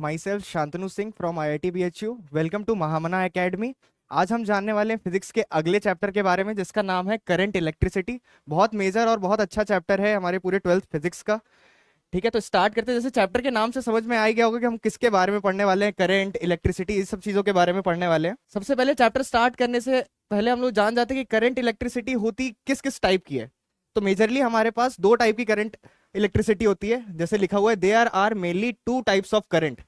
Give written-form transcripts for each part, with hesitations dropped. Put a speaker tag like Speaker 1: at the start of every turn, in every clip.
Speaker 1: My self Shantanu Singh from IIT BHU। Welcome to Mahamana Academy. आज हम जानने वाले हैं फिजिक्स के अगले चैप्टर के बारे में जिसका नाम है करंट इलेक्ट्रिसिटी। बहुत मेजर और बहुत अच्छा चैप्टर है हमारे पूरे 12th फिजिक्स का। ठीक है, तो स्टार्ट करते हैं। जैसे चैप्टर के नाम से समझ में आ ही गया होगा कि हम किसके बारे में पढ़ने वाले हैं। करंट, इलेक्ट्रिसिटी, इस सब चीजों के बारे में पढ़ने वाले हैं। सबसे पहले चैप्टर स्टार्ट करने से पहले हम लोग जान जाते हैं कि करंट इलेक्ट्रिसिटी होती किस किस टाइप की है। तो मेजरली हमारे पास दो टाइप की करंट इलेक्ट्रिसिटी होती है। जैसे लिखा हुआ है, there are mainly two types of current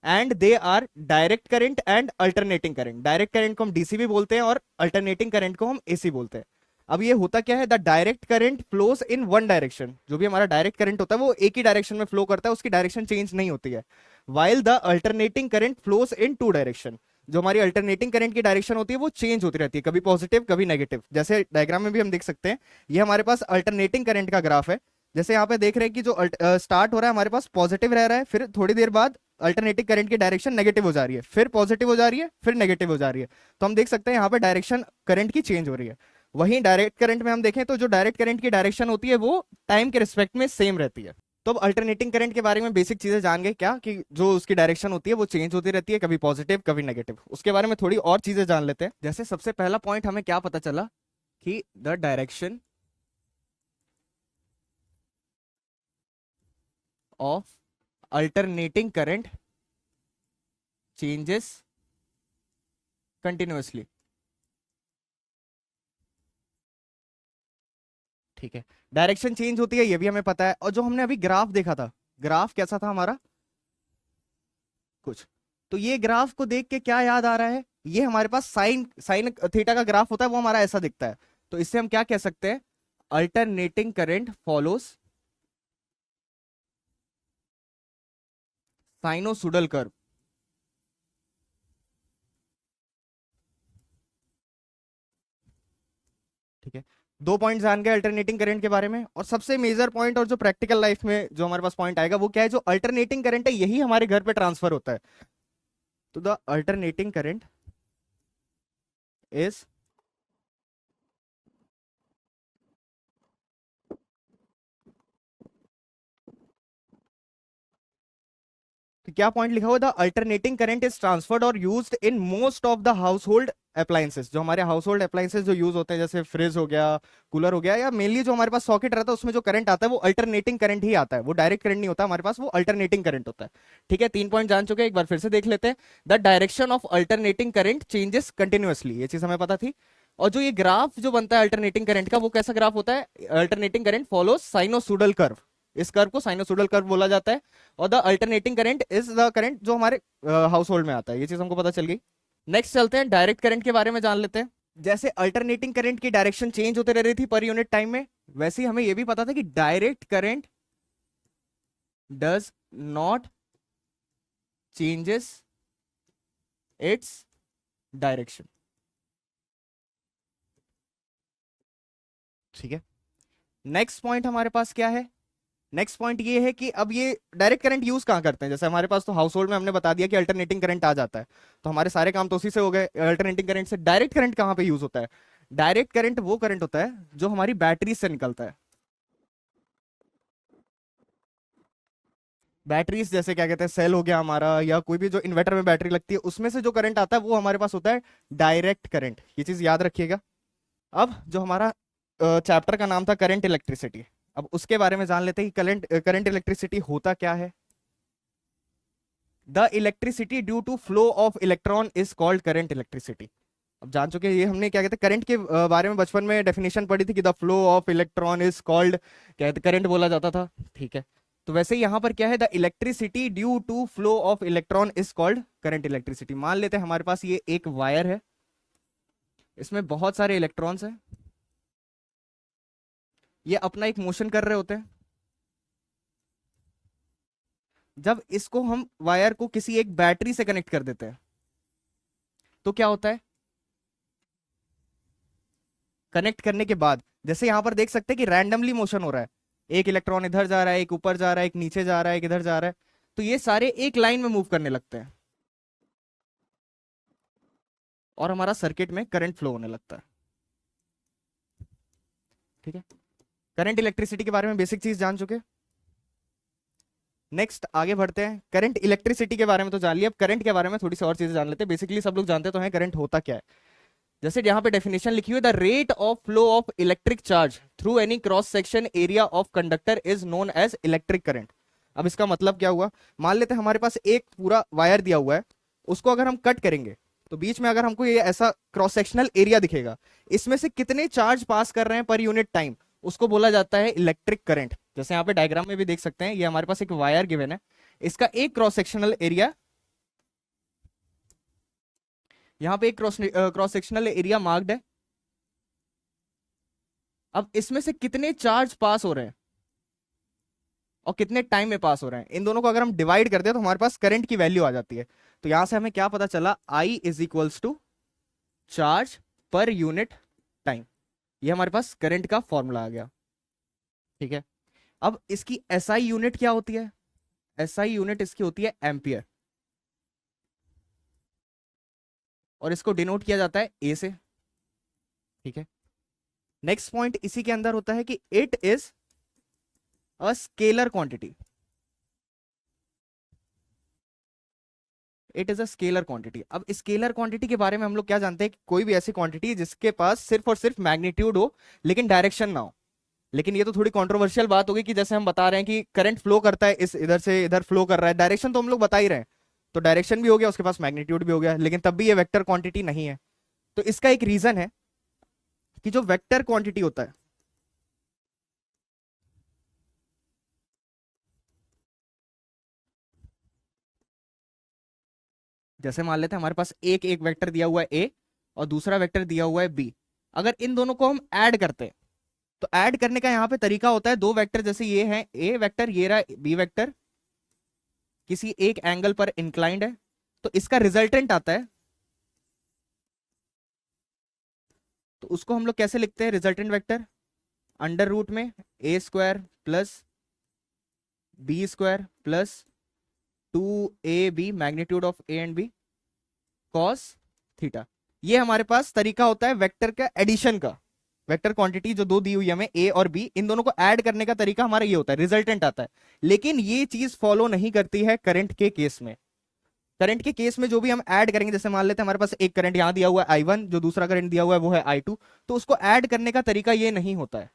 Speaker 1: and they are direct current and alternating current. Direct current को हम डीसी भी बोलते हैं और अल्टरनेटिंग करंट को हम एसी बोलते हैं। अब ये होता क्या है, the direct current flows in one direction. जो भी हमारा डायरेक्ट करंट होता है वो एक ही डायरेक्शन में फ्लो करता है, उसकी डायरेक्शन चेंज नहीं होती है। While the alternating current flows in two direction. जो हमारी अल्टरनेटिंग करंट की डायरेक्शन होती है वो चेंज होती रहती है, कभी पॉजिटिव कभी नेगेटिव। जैसे डायग्राम में भी हम देख सकते हैं, ये हमारे पास अल्टरनेटिंग करंट का ग्राफ है। जैसे यहाँ पे देख रहे हैं कि जो स्टार्ट हो रहा है हमारे पास पॉजिटिव रह रहा है, फिर थोड़ी देर बाद अल्टरनेटिंग करंट की डायरेक्शन नेगेटिव हो जा रही है, फिर पॉजिटिव हो जा रही है, फिर नेगेटिव हो जा रही है। तो हम देख सकते हैं यहाँ पे डायरेक्शन करंट की चेंज हो रही है। वहीं डायरेक्ट करंट में हम देखें तो जो डायरेक्ट करंट की डायरेक्शन होती है वो टाइम के रिस्पेक्ट में सेम रहती है। तो अब अल्टरनेटिंग करंट के बारे में बेसिक चीजें जान गए क्या, कि जो उसकी डायरेक्शन होती है वो चेंज होती रहती है, कभी पॉजिटिव कभी नेगेटिव। उसके बारे में थोड़ी और चीजें जान लेते हैं। जैसे सबसे पहला पॉइंट हमें क्या पता चला कि the direction of alternating current changes continuously. ठीक है, डायरेक्शन चेंज होती है ये भी हमें पता है। और जो हमने अभी ग्राफ देखा था, ग्राफ कैसा था हमारा कुछ, तो ये ग्राफ को देख के क्या याद आ रहा है, ये हमारे पास साइन साइन थीटा का ग्राफ होता है, वो हमारा ऐसा दिखता है। तो इससे हम क्या कह सकते हैं, अल्टरनेटिंग करंट फॉलोस साइनोसुडल कर्व। ठीक है, दो पॉइंट जान गए अल्टरनेटिंग करंट के बारे में। और सबसे मेजर पॉइंट और जो प्रैक्टिकल लाइफ में जो हमारे पास पॉइंट आएगा वो क्या है, जो अल्टरनेटिंग करंट है यही हमारे घर पे ट्रांसफर होता है। तो द अल्टरनेटिंग करंट इज, तो क्या पॉइंट लिखा हुआ, the alternating current is transferred और used in most of the household appliances. जो हमारे हाउस होल्ड अप्लायंसेस जो यूज होते हैं, जैसे फ्रिज हो गया, कूलर हो गया, या मेनली जो हमारे पास सॉकेट रहता है उसमें जो करंट आता है वो अल्टरनेटिंग करंट ही आता है, वो डायरेक्ट करंट नहीं होता हमारे पास, वो अल्टरनेटिंग करंट होता है। ठीक है, 3 पॉइंट जान चुके हैं, एक बार फिर से देख लेते हैं। The direction of alternating current changes continuously, ये चीज हमें पता थी। और जो ये ग्राफ जो बनता है अल्टरनेटिंग करंट का, वो कैसा ग्राफ होता है, अल्टरनेटिंग करंट फॉलोज साइनोसुडल कर्व। इस कर्व को साइनोसुडल कर्व बोला जाता है। और the alternating current is the current जो हमारे हाउस होल्ड में आता है, ये चीज हमको पता चल गई। नेक्स्ट चलते हैं, डायरेक्ट करंट के बारे में जान लेते हैं। जैसे अल्टरनेटिंग करंट की डायरेक्शन चेंज होते रह रही थी पर यूनिट टाइम में, वैसे ही हमें यह भी पता था कि direct current does not changes its direction. ठीक है, नेक्स्ट पॉइंट हमारे पास क्या है, नेक्स्ट पॉइंट ये है कि अब ये डायरेक्ट करंट यूज कहां करते हैं। जैसे हमारे पास तो हाउस होल्ड में हमने बता दिया कि अल्टरनेटिंग करंट आ जाता है, तो हमारे सारे काम तो उसी से हो गए। अल्टरनेटिंग करंट से डायरेक्ट करंट कहां पे यूज होता है, डायरेक्ट करंट वो करंट होता है जो हमारी बैटरी से निकलता है। बैटरीज जैसे क्या कहते हैं, सेल हो गया हमारा, या कोई भी जो इन्वर्टर में बैटरी लगती है उसमें से जो करंट आता है वो हमारे पास होता है डायरेक्ट करंट। ये चीज याद रखिएगा। अब जो हमारा चैप्टर का नाम था करंट इलेक्ट्रिसिटी, अब उसके बारे में जान लेते हैं कि करंट करंट इलेक्ट्रिसिटी होता क्या है। The electricity due to flow of electron is called current electricity. अब जान चुके हैं, ये हमने क्या कहते हैं करंट के बारे में बचपन में डेफिनेशन पढ़ी थी कि the flow of electron is called, क्या कहते करंट बोला जाता था। ठीक है, तो वैसे यहां पर क्या है, the electricity due to flow of electron is called current electricity. मान लेते हैं हमारे पास ये एक वायर है, इसमें बहुत सारे इलेक्ट्रॉन्स हैं, ये अपना एक मोशन कर रहे होते हैं। जब इसको हम वायर को किसी एक बैटरी से कनेक्ट कर देते हैं तो क्या होता है, कनेक्ट करने के बाद जैसे यहां पर देख सकते हैं कि रैंडमली मोशन हो रहा है, एक इलेक्ट्रॉन इधर जा रहा है, एक ऊपर जा रहा है, एक नीचे जा रहा है, एक इधर जा रहा है। तो ये सारे एक लाइन में मूव करने लगते हैं और हमारा सर्किट में करंट फ्लो होने लगता है। ठीक है, करंट इलेक्ट्रिसिटी के बारे में बेसिक चीज जान चुके। नेक्स्ट आगे बढ़ते हैं। करंट इलेक्ट्रिसिटी के बारे में तो जान लिया, अब करंट के बारे में थोड़ी सी और चीजें जान लेते हैं। बेसिकली सब लोग जानते तो हैं करंट होता क्या है। जैसे यहाँ पे डेफिनेशन लिखी हुई, the rate of flow of electric charge through any cross section area of conductor is known as electric current. अब इसका मतलब क्या हुआ, मान लेते हैं हमारे पास एक पूरा वायर दिया हुआ है, उसको अगर हम कट करेंगे तो बीच में अगर हमको ये ऐसा क्रॉस सेक्शनल एरिया दिखेगा, इसमें से कितने चार्ज पास कर रहे हैं पर यूनिट टाइम, उसको बोला जाता है इलेक्ट्रिक करंट। जैसे यहाँ पे डायग्राम में भी देख सकते हैं, ये हमारे पास एक वायर गिवन है, इसका एक क्रॉस सेक्शनल एरिया, यहाँ पे एक क्रॉस सेक्शनल एरिया मार्क्ड है। अब इसमें से कितने चार्ज पास हो रहे हैं और कितने टाइम में पास हो रहे हैं, इन दोनों को अगर हम डिवाइड करते हैं तो हमारे पास करंट की वैल्यू आ जाती है। तो यहां से हमें क्या पता चला, I is equals to charge per unit time. ये हमारे पास करंट का फॉर्मूला आ गया। ठीक है, अब इसकी एसआई यूनिट क्या होती है, एसआई यूनिट इसकी होती है एम्पियर, और इसको डिनोट किया जाता है ए से। ठीक है, नेक्स्ट पॉइंट इसी के अंदर होता है कि it is a scalar quantity, it is a scalar quantity. अब स्केलर क्वांटिटी के बारे में हम लोग क्या जानते हैं कि कोई भी ऐसी क्वांटिटी है जिसके पास सिर्फ और सिर्फ मैग्नीट्यूड हो लेकिन डायरेक्शन ना हो। लेकिन ये तो थोड़ी कंट्रोवर्शियल बात होगी कि जैसे हम बता रहे हैं कि करंट फ्लो करता है, इस इधर से इधर फ्लो कर रहा है, डायरेक्शन तो हम लोग बता ही रहे हैं, तो डायरेक्शन भी हो गया, उसके पास मैग्नीट्यूड भी हो गया, लेकिन तब भी ये वेक्टर क्वांटिटी नहीं है। तो इसका एक रीजन है कि जो वेक्टर क्वांटिटी होता है, जैसे मान लेते हैं हमारे पास एक एक वेक्टर दिया हुआ है ए और दूसरा वेक्टर दिया हुआ है बी, अगर इन दोनों को हम ऐड करते हैं तो ऐड करने का यहाँ पे तरीका होता है, दो वेक्टर जैसे ये है ए वेक्टर, ये रहा बी वेक्टर, किसी एक एंगल पर इंक्लाइंड है, तो इसका रिजल्टेंट आता है, तो उसको हम लोग कैसे लिखते हैं, रिजल्टेंट वेक्टर अंडर रूट में A square plus B square plus 2ab magnitude of A and B cos theta. ये हमारे पास तरीका होता है वेक्टर का एडिशन का, वेक्टर क्वांटिटी जो दो दी हुई है हमें ए और बी, इन दोनों को ऐड करने का तरीका हमारा ये होता है, रिजल्टेंट आता है। लेकिन ये चीज फॉलो नहीं करती है करंट के केस में। करंट के केस में जो भी हम ऐड करेंगे, जैसे मान लेते हैं हमारे पास एक करंट यहां दिया हुआ है I1, जो दूसरा करंट दिया हुआ है वो है I2, तो उसको ऐड करने का तरीका ये नहीं होता है।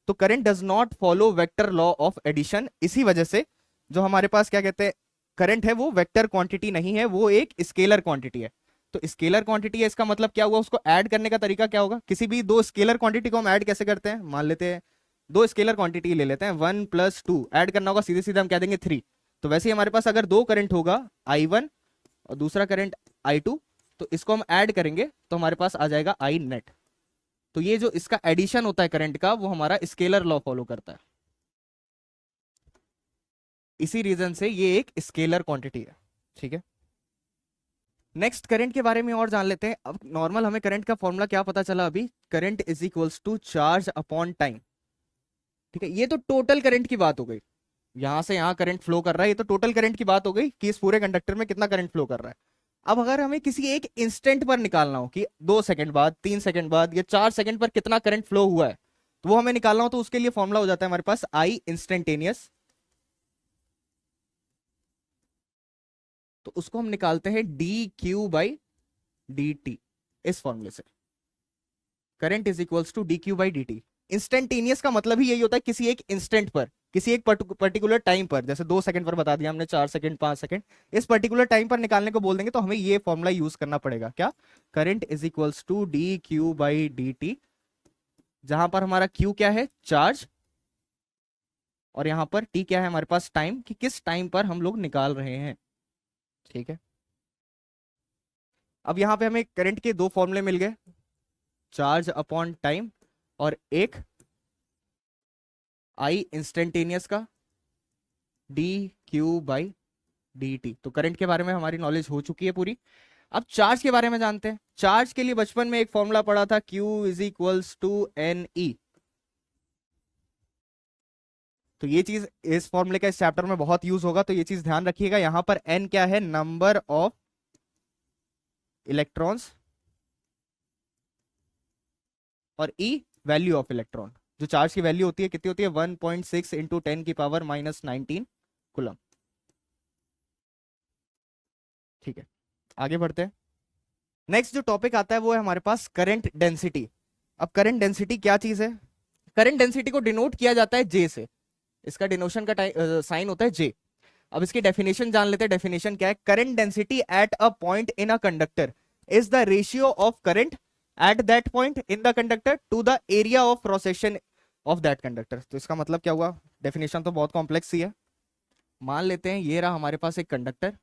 Speaker 1: तो current does not follow vector law of addition, इसी वजह से जो हमारे पास क्या कहते हैं करंट है वो वेक्टर क्वांटिटी नहीं है, वो एक स्केलर क्वांटिटी है। तो स्केलर क्वांटिटी है, इसका मतलब क्या हुआ, उसको ऐड करने का तरीका क्या होगा, किसी भी दो स्केलर क्वांटिटी को हम ऐड कैसे करते हैं, मान लेते हैं दो स्केलर क्वांटिटी ले लेते हैं, 1 + 2 ऐड करना होगा, सीधे सीधे हम कह देंगे 3। तो वैसे ही हमारे पास अगर दो करंट होगा I1 और दूसरा करंट I2, तो इसको हम ऐड करेंगे तो हमारे पास आ जाएगा I नेट। तो ये जो इसका एडिशन होता है करंट का, वो हमारा स्केलर लॉ फॉलो करता है, इसी रीजन से ये एक स्केलर क्वांटिटी है। ठीक है, नेक्स्ट करंट के बारे में और जान लेते हैं। अब नॉर्मल हमें करंट का फॉर्मूला क्या पता चला अभी, current is equals to charge upon time. ठीक है, ये तो टोटल करंट की बात हो गई, यहां से यहां करंट फ्लो कर रहा है, ये तो टोटल करंट की बात हो गई कि इस पूरे कंडक्टर में कितना करंट फ्लो कर रहा है। अब अगर हमें किसी एक इंस्टेंट पर निकालना हो कि 2 सेकंड बाद, 3 सेकंड बाद या 4 सेकंड पर कितना करंट फ्लो हुआ है, तो वो हमें निकालना हो, तो उसके लिए फॉर्मूला हो जाता है हमारे पास आई इंस्टेंटेनियस। तो उसको हम निकालते हैं dq/dt, इस फॉर्मूले से current is equals to dq/dt। Instantaneous का मतलब ही यही होता है किसी एक इंस्टेंट पर, किसी एक पर्टिकुलर टाइम पर, जैसे 2 सेकंड पर बता दिया हमने, 4 सेकंड, 5 सेकंड, इस पर्टिकुलर टाइम पर निकालने को बोल देंगे तो हमें ये फॉर्मूला यूज करना पड़ेगा, क्या, current is equals to dq/dt, जहां पर हमारा q क्या है, चार्ज, और यहां पर t क्या है हमारे पास, टाइम, कि किस टाइम पर हम लोग निकाल रहे हैं। ठीक है, अब यहां पे हमें करंट के दो फॉर्मूले मिल गए, चार्ज अपॉन टाइम और एक आई इंस्टेंटेनियस का dq/dt। तो करंट के बारे में हमारी नॉलेज हो चुकी है पूरी। अब चार्ज के बारे में जानते हैं। चार्ज के लिए बचपन में एक फॉर्मूला पढ़ा था, q is equals to NE। तो ये चीज इस फॉर्मूले का इस चैप्टर में बहुत यूज होगा, तो ये चीज ध्यान रखिएगा। यहां पर n क्या है, नंबर ऑफ इलेक्ट्रॉन्स, और E वैल्यू ऑफ इलेक्ट्रॉन। जो चार्ज की वैल्यू होती है कितनी होती है, 1.6 × 10⁻⁻19 कूलम। ठीक है, आगे बढ़ते हैं। नेक्स्ट जो टॉपिक आता है वो है हमारे पास करंट डेंसिटी। अब करंट डेंसिटी क्या चीज है? करंट डेंसिटी को डिनोट किया जाता है जे से, इसका डिनोशन का साइन होता है जे। अब इसकी डेफिनेशन जान लेते हैं। डेफिनेशन क्या है? Current density at a point in a conductor is the ratio of current at that point in the conductor to the area of cross section of that conductor. तो इसका मतलब क्या हुआ? डेफिनेशन तो बहुत कॉम्प्लेक्स ही है। मान लेते हैं ये रहा हमारे पास एक कंडक्टर,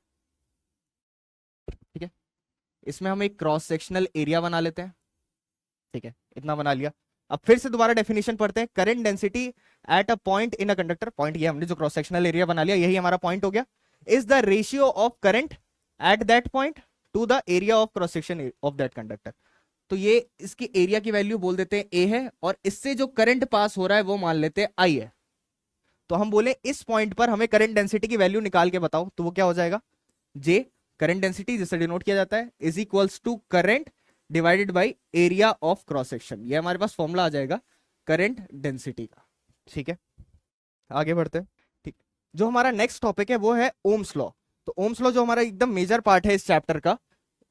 Speaker 1: ठीक है, इसमें हम एक क्रॉस सेक्शनल एरिया बना लेते हैं, ठीक है, इतना बना लिया। अब फिर से दोबारा डेफिनेशन पढ़ते हैं। Current density at a point in a conductor, point ये हमने जो क्रॉस सेक्शनल एरिया बना लिया यही हमारा पॉइंट हो गया, is the ratio of current at that point two the area of cross section of that conductor. तो ये इसकी एरिया की वैल्यू बोल देते हैं ए है, और इससे जो करंट पास हो रहा है वो मान लेते हैं आई है। तो हम बोले इस पॉइंट पर हमें करंट डेंसिटी की वैल्यू निकाल के बताओ, तो वो क्या हो जाएगा? जे करंट डेंसिटी जिसे डिनोट किया जाता है is equals to current divided by area of cross section. ये हमारे पास फॉर्मूला आ जाएगा करंट डेंसिटी का। ठीक है, आगे बढ़ते हैं। ठीक, जो हमारा नेक्स्ट टॉपिक है वो है ओम्स लॉ। तो ओम्स लॉ जो हमारा एकदम मेजर पार्ट है इस चैप्टर का,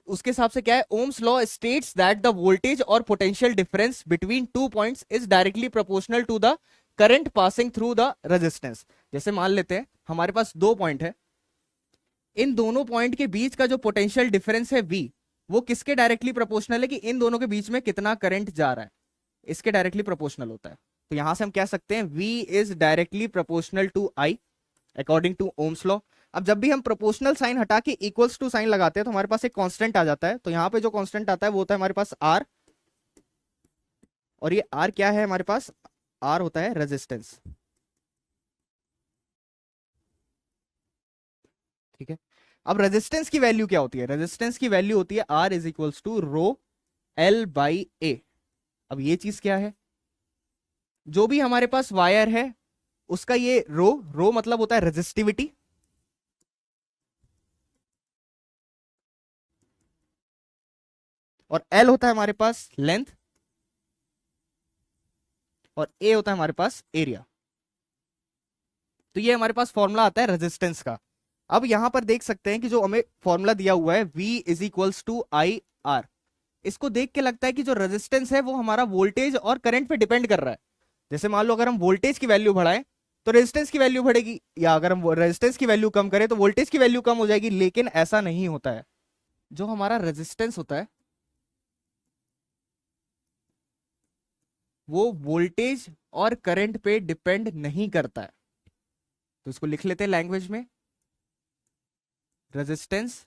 Speaker 1: उसके हिसाब से क्या है? Ohm's law states that the voltage और potential difference between two points is directly proportional to the current passing through the resistance. जैसे मान लेते हैं हमारे पास दो पॉइंट है, इन दोनों पॉइंट के बीच का जो पोटेंशियल डिफरेंस है वी, वो किसके डायरेक्टली प्रोपोर्शनल है? कि इन दोनों के बीच में कितना करंट जा रहा है, इसके डायरेक्टली प्रोपोर्शनल होता है। तो यहां से हम कह सकते हैं V is directly proportional to I according to Ohm's law. अब जब भी हम प्रोपोर्शनल साइन हटा के इक्वल्स टू साइन लगाते हैं तो हमारे पास एक कांस्टेंट आ जाता है। तो यहाँ पे जो कांस्टेंट आता है वो होता है हमारे पास R, और ये R क्या है हमारे पास? R होता है रेजिस्टेंस। ठीक है, अब रेजिस्टेंस की वैल्यू क्या होती है? रेजिस्टेंस की वैल्यू होती है R is equals to rho L by A। अब ये चीज क्या है? जो भी हमारे पास वायर है उसका ये रो मतलब होता है रेजिस्टिविटी, और L होता है हमारे पास लेंथ, और A होता है हमारे पास एरिया। तो ये हमारे पास फॉर्मूला आता है रेजिस्टेंस का। अब यहां पर देख सकते हैं कि जो हमें फॉर्मूला दिया हुआ है V is equals to I R, इसको देख के लगता है कि जो रेजिस्टेंस है वो हमारा वोल्टेज और करंट पे डिपेंड कर रहा है। जैसे मान लो अगर हम वोल्टेज की वैल्यू बढ़ाएं तो रेजिस्टेंस की वैल्यू बढ़ेगी, या अगर हम रेजिस्टेंस की वैल्यू कम करें तो वोल्टेज की वैल्यू कम हो जाएगी। लेकिन ऐसा नहीं होता है। जो हमारा रेजिस्टेंस होता है वो वोल्टेज और करंट पे डिपेंड नहीं करता है। तो इसको लिख लेते हैं लैंग्वेज में, resistance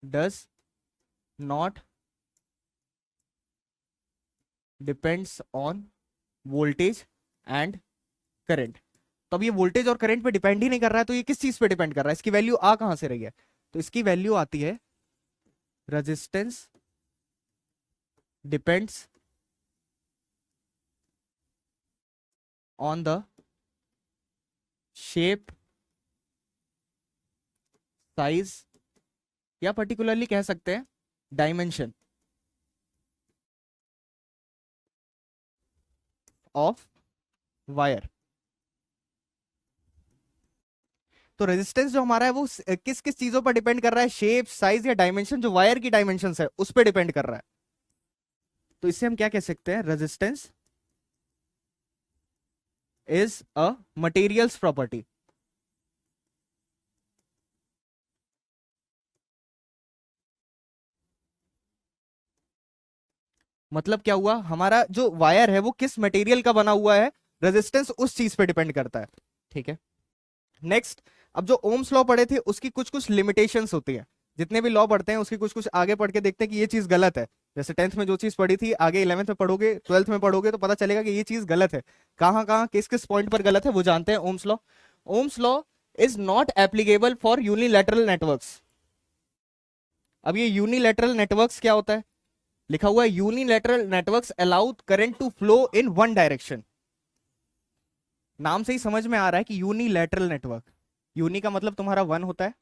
Speaker 1: does not depends on voltage and current. तो अब ये वोल्टेज और करंट पे डिपेंड ही नहीं कर रहा है, तो ये किस चीज पे डिपेंड कर रहा है? इसकी वैल्यू आ कहां से रही है? तो इसकी वैल्यू आती है resistance depends on the shape, size, या पर्टिकुलरली कह सकते हैं डायमेंशन ऑफ वायर। तो रेजिस्टेंस जो हमारा है वो किस किस चीजों पर डिपेंड कर रहा है? शेप, साइज या डायमेंशन, जो वायर की डायमेंशन है उस पर डिपेंड कर रहा है। तो इससे हम क्या कह सकते हैं? Resistance is a materials property. मतलब क्या हुआ? हमारा जो वायर है वो किस मटेरियल का बना हुआ है, रेजिस्टेंस उस चीज पे डिपेंड करता है। ठीक है, नेक्स्ट, अब जो ओम्स लॉ पढ़े थे उसकी कुछ कुछ लिमिटेशंस होती है। जितने भी लॉ पढ़ते हैं उसकी कुछ कुछ आगे पढ़ के देखते हैं कि ये चीज गलत है। जैसे 10th में जो चीज पढ़ी थी आगे 11th में पढ़ोगे, 12th में पढ़ोगे तो पता चलेगा कि ये चीज गलत है। कहाँ कहाँ किस किस पॉइंट पर गलत है वो जानते हैं। Ohm's law, Ohm's law is not applicable for unilateral networks. अब ये यूनिलैटरल नेटवर्क्स क्या होता है? लिखा हुआ है unilateral networks allow current to flow in one direction. नाम से ही समझ में आ रहा है कि यूनिलैटरल नेटवर्क, यूनि का मतलब तुम्हारा वन होता है।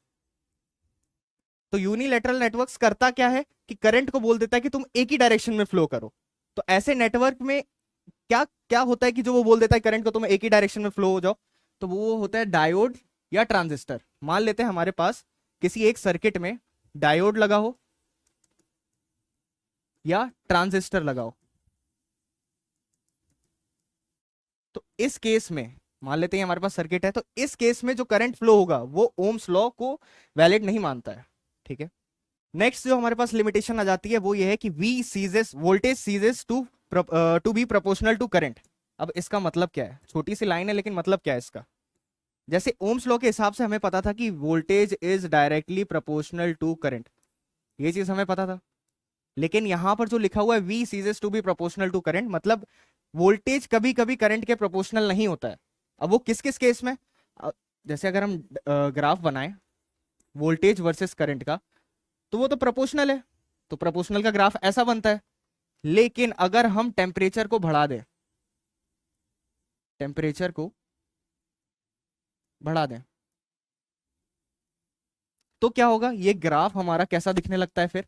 Speaker 1: तो यूनिलैटरल नेटवर्क्स करता क्या है कि करंट को बोल देता है कि तुम एक ही डायरेक्शन में फ्लो करो। तो ऐसे नेटवर्क में क्या क्या होता है कि जो वो बोल देता है करंट को तुम एक ही डायरेक्शन में फ्लो हो जाओ? तो वो होता है डायोड या ट्रांजिस्टर। मान लेते हैं हमारे पास किसी एक सर्किट में डायोड लगा हो या ट्रांजिस्टर लगा हो, तो इस केस में मान लेते हैं हमारे पास सर्किट है, तो इस केस में जो करंट फ्लो होगा वो ओम्स लॉ को वैलिड नहीं मानता है। ठीक है, नेक्स्ट जो हमारे पास लिमिटेशन आ जाती है वो ये है कि V ceases voltage ceases to be proportional to current. अब इसका मतलब क्या है, छोटी सी लाइन है लेकिन मतलब क्या है इसका। जैसे ओम्स लॉ के हिसाब से हमें पता था कि voltage is directly proportional to current, ये चीज हमें पता था। लेकिन यहां पर जो लिखा हुआ है V ceases to be proportional to current, मतलब वोल्टेज कभी कभी करंट के प्रोपोर्शनल नहीं होता है। अब वो किस किस केस में, जैसे अगर हम ग्राफ बनाएं वोल्टेज वर्सेस करंट का, तो वो तो प्रोपोर्शनल है, तो प्रोपोर्शनल का ग्राफ ऐसा बनता है। लेकिन अगर हम टेम्परेचर को बढ़ा दें, टेम्परेचर को बढ़ा दें, तो क्या होगा, ये ग्राफ हमारा कैसा दिखने लगता है फिर।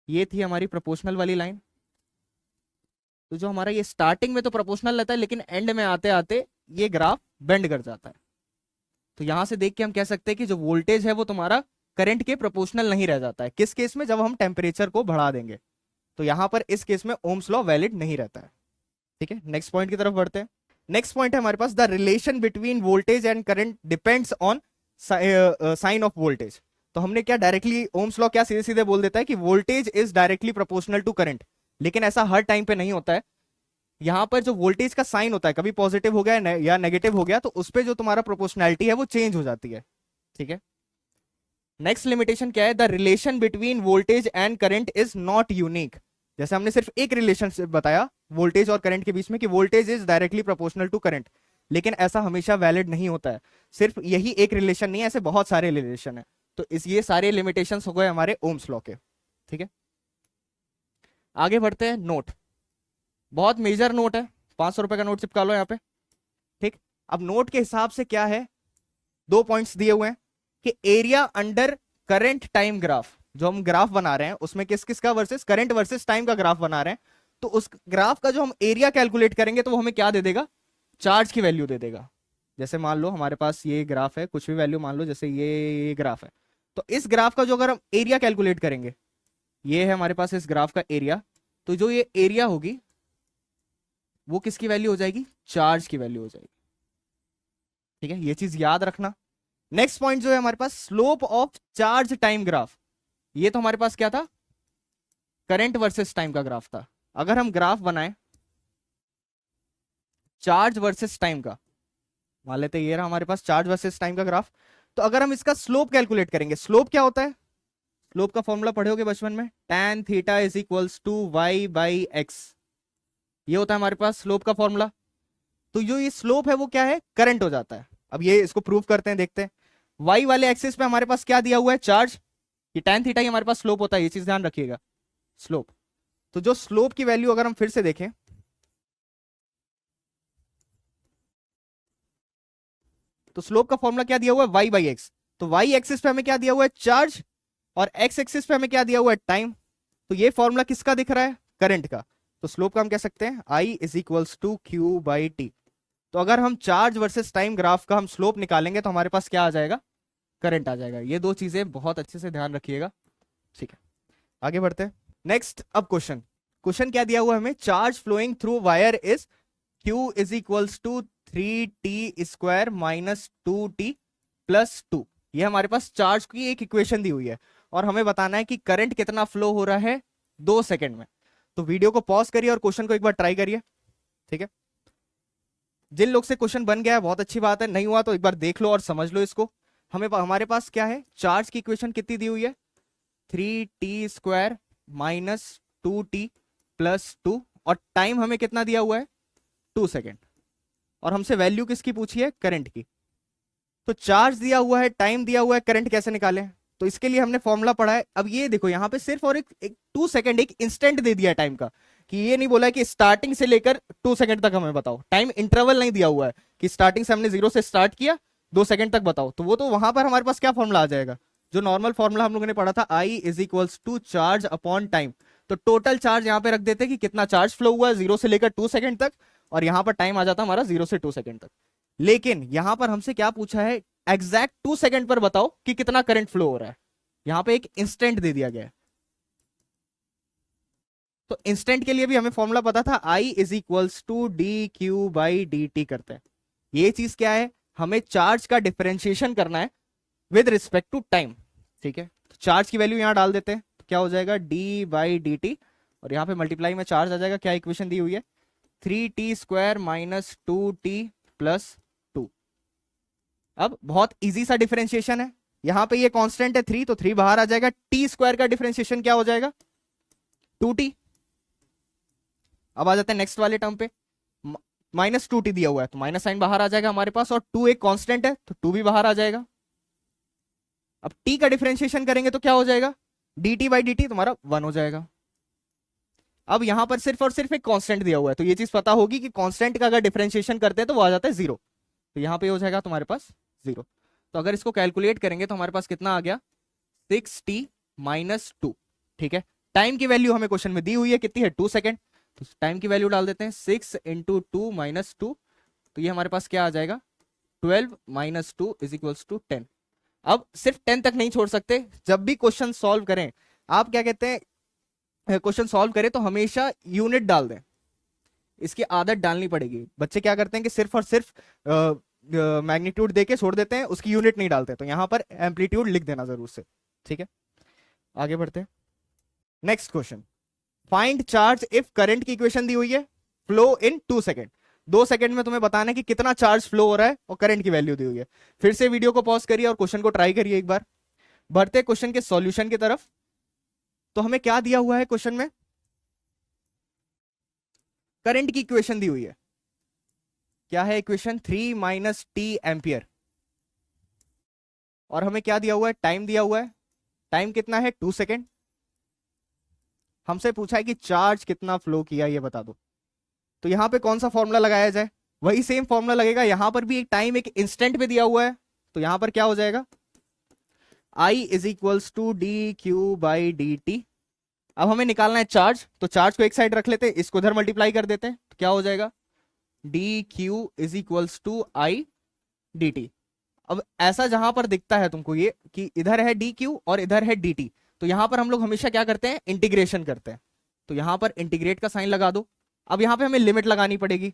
Speaker 1: ये थी हमारी प्रोपोर्शनल वाली लाइन, तो जो हमारा ये स्टार्टिंग में तो प्रोपोर्शनल रहता है लेकिन एंड में आते आते ये ग्राफ बेंड कर जाता है। तो यहां से देख के हम कह सकते हैं कि जो वोल्टेज है वो तुम्हारा करंट के प्रोपोर्शनल नहीं रह जाता है। किस केस में, जब हम टेम्परेचर को बढ़ा देंगे। तो यहां पर इस केस में ओम्स लॉ वैलिड नहीं रहता है। ठीक है, नेक्स्ट पॉइंट की तरफ बढ़ते हैं। नेक्स्ट पॉइंट है हमारे पास, the relation between voltage and current depends on sign of voltage. तो हमने क्या डायरेक्टली ओम्स लॉ क्या सीधे सीधे बोल देता है कि voltage is directly proportional to current, लेकिन ऐसा हर टाइम पे नहीं होता है। यहां पर जो वोल्टेज का साइन होता है, कभी पॉजिटिव हो गया या नेगेटिव हो गया, तो उस पर जो तुम्हारा प्रोपोर्शनैलिटी है वो चेंज हो जाती है। ठीक है, नेक्स्ट लिमिटेशन क्या है, the relation between voltage and current is not unique. जैसे हमने सिर्फ एक रिलेशनशिप बताया वोल्टेज और करंट के बीच में कि voltage is directly proportional to current, लेकिन ऐसा हमेशा वैलिड नहीं होता है। सिर्फ यही एक रिलेशन नहीं है, ऐसे बहुत सारे रिलेशन है। तो इस ये सारे लिमिटेशंस हो गए हमारे ओम्स लॉ के। ठीक है, आगे बढ़ते हैं। नोट, बहुत मेजर नोट है, 500 रुपए का नोट चिपका लो यहाँ पे। ठीक, अब नोट के हिसाब से क्या है, 2 पॉइंट्स दिए हुए हैं कि area under current time graph, जो हम ग्राफ बना रहे हैं उसमें किस किस का वर्सेस करंट वर्सेस टाइम का ग्राफ बना रहे हैं, तो उस ग्राफ का जो हम एरिया कैलकुलेट करेंगे तो वो हमें क्या दे देगा, चार्ज की वैल्यू दे देगा। जैसे मान लो हमारे पास ये ग्राफ है, कुछ भी वैल्यू मान लो, जैसे ये ग्राफ है, तो इस ग्राफ का जो अगर हम एरिया कैलकुलेट करेंगे, ये है हमारे पास इस ग्राफ का एरिया, तो जो ये एरिया होगी वो किसकी वैल्यू हो जाएगी, चार्ज की वैल्यू हो जाएगी। ठीक है, ये चीज याद रखना। नेक्स्ट पॉइंट जो है हमारे पास, slope of charge time graph. ये तो हमारे पास क्या था, करंट वर्सेस टाइम का ग्राफ था। अगर हम ग्राफ बनाएं चार्ज वर्सेस टाइम का, मान लेते हैं ये रहा हमारे पास चार्ज वर्सेस टाइम का ग्राफ, तो अगर हम इसका स्लोप कैलकुलेट करेंगे, स्लोप क्या होता है, स्लोप का फॉर्मूला पढ़े होगे बचपन में, tan theta is equals to y by x, ये होता है हमारे पास स्लोप का फॉर्मूला। तो जो ये स्लोप है वो क्या है, करंट हो जाता है। अब ये इसको प्रूव करते हैं, देखते हैं। y वाले एक्सिस पे हमारे पास क्या दिया हुआ है, चार्ज, ये tan थीटा ही हमारे पास स्लोप होता है, ये चीज ध्यान रखिएगा, स्लोप। तो जो स्लोप की वैल्यू अगर हम फिर से देखें, तो स्लोप का फॉर्मूला क्या दिया हुआ है, y बाई एक्स। तो y एक्सिस पे हमें क्या दिया हुआ है, चार्ज, और x एक्सिस पे हमें क्या दिया हुआ है, टाइम। तो ये फॉर्मूला किसका दिख रहा है, करंट का। तो स्लोप का हम कह सकते हैं I is equals to q by t. तो अगर हम चार्ज वर्सेस टाइम ग्राफ का हम स्लोप निकालेंगे तो हमारे पास क्या आ जाएगा, करंट आ जाएगा। ये दो चीजें बहुत अच्छे से ध्यान रखिएगा। ठीक है, आगे बढ़ते हैं। नेक्स्ट, अब क्वेश्चन, क्वेश्चन क्या दिया हुआ है हमें, charge flowing through wire is Q is equals to 3t square minus 2t plus 2। ये हमारे पास चार्ज की एक इक्वेशन दी हुई है और हमें बताना है कि करंट कितना फ्लो हो रहा है 2 सेकंड में। तो वीडियो को पॉज करिए और क्वेश्चन को एक बार ट्राई करिए। ठीक है, जिन लोग से क्वेश्चन बन गया है बहुत अच्छी बात है, नहीं हुआ तो एक बार देख लो और समझ लो इसको। हमारे पास क्या है, चार्ज की इक्वेशन कितनी दी हुई है, 3t square minus 2t plus 2, और टाइम हमें कितना दिया हुआ है, 2 सेकेंड, और हमसे वैल्यू किसकी पूछी है, करंट की। तो चार्ज दिया हुआ है, टाइम दिया हुआ है, करंट कैसे निकालें, तो इसके लिए हमने फॉर्मूला पढ़ा है। अब ये देखो यहाँ पे सिर्फ और एक 2 सेकंड, एक इंस्टेंट दे दिया है टाइम का, कि ये नहीं बोला है कि स्टार्टिंग से लेकर 2 सेकंड तक हमें बताओ, टाइम इंटरवल नहीं दिया हुआ है कि स्टार्टिंग से हमने 0 से स्टार्ट किया 2 सेकंड तक बताओ। तो वो तो वहां पर हमारे पास क्या फॉर्मूला आ जाएगा, जो नॉर्मल फॉर्मूला हम लोगों ने पढ़ा था, I is equals to charge upon time. तो टोटल चार्ज यहाँ पे रख देते कि कितना चार्ज फ्लो हुआ है 0 से लेकर 2 सेकंड तक, और यहाँ पर टाइम आ जाता हमारा 0 से 2 सेकंड तक। लेकिन यहां पर हमसे क्या पूछा है, एग्जैक्ट 2 सेकंड पर बताओ कि कितना करंट फ्लो हो रहा है। यहां पे एक इंस्टेंट दे दिया गया है, तो इंस्टेंट के लिए भी हमें फॉर्मूला पता था, I is equals to D Q by D T करते हैं। ये चीज क्या है, हमें चार्ज का डिफरेंशिएशन करना है विद रिस्पेक्ट टू टाइम। ठीक है, तो चार्ज की वैल्यू यहां डाल देते हैं, तो क्या हो जाएगा डी बाई डी टी, और यहाँ पे मल्टीप्लाई में चार्ज आ जाएगा। क्या इक्वेशन दी हुई है, 3t² माइनस 2t प्लस 2। अब बहुत इजी सा डिफरेंशिएशन है, यहाँ पे ये कांस्टेंट है 3, तो 3 बाहर आ जाएगा। t² का डिफरेंशिएशन क्या हो जाएगा, 2t। अब आ जाते हैं नेक्स्ट वाले टर्म पे, माइनस 2t दिया हुआ है, तो माइनस साइन बाहर आ जाएगा हमारे पास, और 2 एक कांस्टेंट है तो 2 भी बाहर आ जाएगा। अब t का डिफरेंशिएशन करेंगे तो क्या हो जाएगा, dt बाई dt तुम्हारा 1 हो जाएगा। अब यहां पर सिर्फ और सिर्फ एक कांस्टेंट दिया हुआ है, तो ये चीज पता होगी कि कांस्टेंट का अगर डिफरेंशिएशन करते हैं तो वो आ जाता है 0, तो यहां पे हो जाएगा तुम्हारे पास 0। तो अगर इसको कैलकुलेट करेंगे तो हमारे पास कितना आ गया, 6t माइनस 2। ठीक है, टाइम की वैल्यू हमें क्वेश्चन में दी हुई है, कितनी है, 2 सेकेंड, तो टाइम की वैल्यू डाल देते हैं, 6 इंटू 2 माइनस 2, तो ये हमारे पास क्या आ जाएगा, 12 माइनस 2 इज इक्वल्स टू 10। अब सिर्फ 10 तक नहीं छोड़ सकते, जब भी क्वेश्चन सॉल्व करें आप क्या कहते हैं, क्वेश्चन सॉल्व करें तो हमेशा यूनिट डाल दें, इसकी आदत डालनी पड़ेगी। बच्चे क्या करते हैं कि सिर्फ और सिर्फ मैग्नीट्यूड देके छोड़ देते हैं, उसकी यूनिट नहीं डालते, तो यहां पर एम्पलीट्यूड लिख देना जरूर से। ठीक है, आगे बढ़ते हैं। Next question, find charge if current की इक्वेशन दी हुई है, फ्लो इन 2 सेकेंड। 2 सेकेंड में तुम्हें बताना है कि कितना चार्ज फ्लो हो रहा है और करंट की वैल्यू दी हुई है। फिर से वीडियो को पॉज करिए और क्वेश्चन को ट्राई करिए एक बार। बढ़ते क्वेश्चन के सॉल्यूशन की तरफ, तो हमें क्या दिया हुआ है क्वेश्चन में, करंट की इक्वेशन दी हुई है, क्या है इक्वेशन, 3 माइनस टी एम्पियर, और हमें क्या दिया हुआ है, टाइम दिया हुआ है, टाइम कितना है, 2 सेकेंड। हमसे पूछा है कि चार्ज कितना फ्लो किया ये बता दो, तो यहां पे कौन सा फॉर्मूला लगाया जाए, वही सेम फॉर्मूला लगेगा। यहां पर भी एक टाइम एक इंस्टेंट पे दिया हुआ है, तो यहां पर क्या हो जाएगा, I is equals to D Q by D T. अब हमें निकालना है चार्ज, तो चार्ज को एक साइड रख लेते हैं, इसको इधर मल्टीप्लाई कर देते हैं, तो क्या हो जाएगा, d q is equals to I d T. अब ऐसा जहां पर दिखता है तुमको ये कि इधर है डी क्यू और इधर है डी टी, तो यहां पर हम लोग हमेशा क्या करते हैं, इंटीग्रेशन करते हैं, तो यहां पर इंटीग्रेट का साइन लगा दो। अब यहां पे हमें लिमिट लगानी पड़ेगी,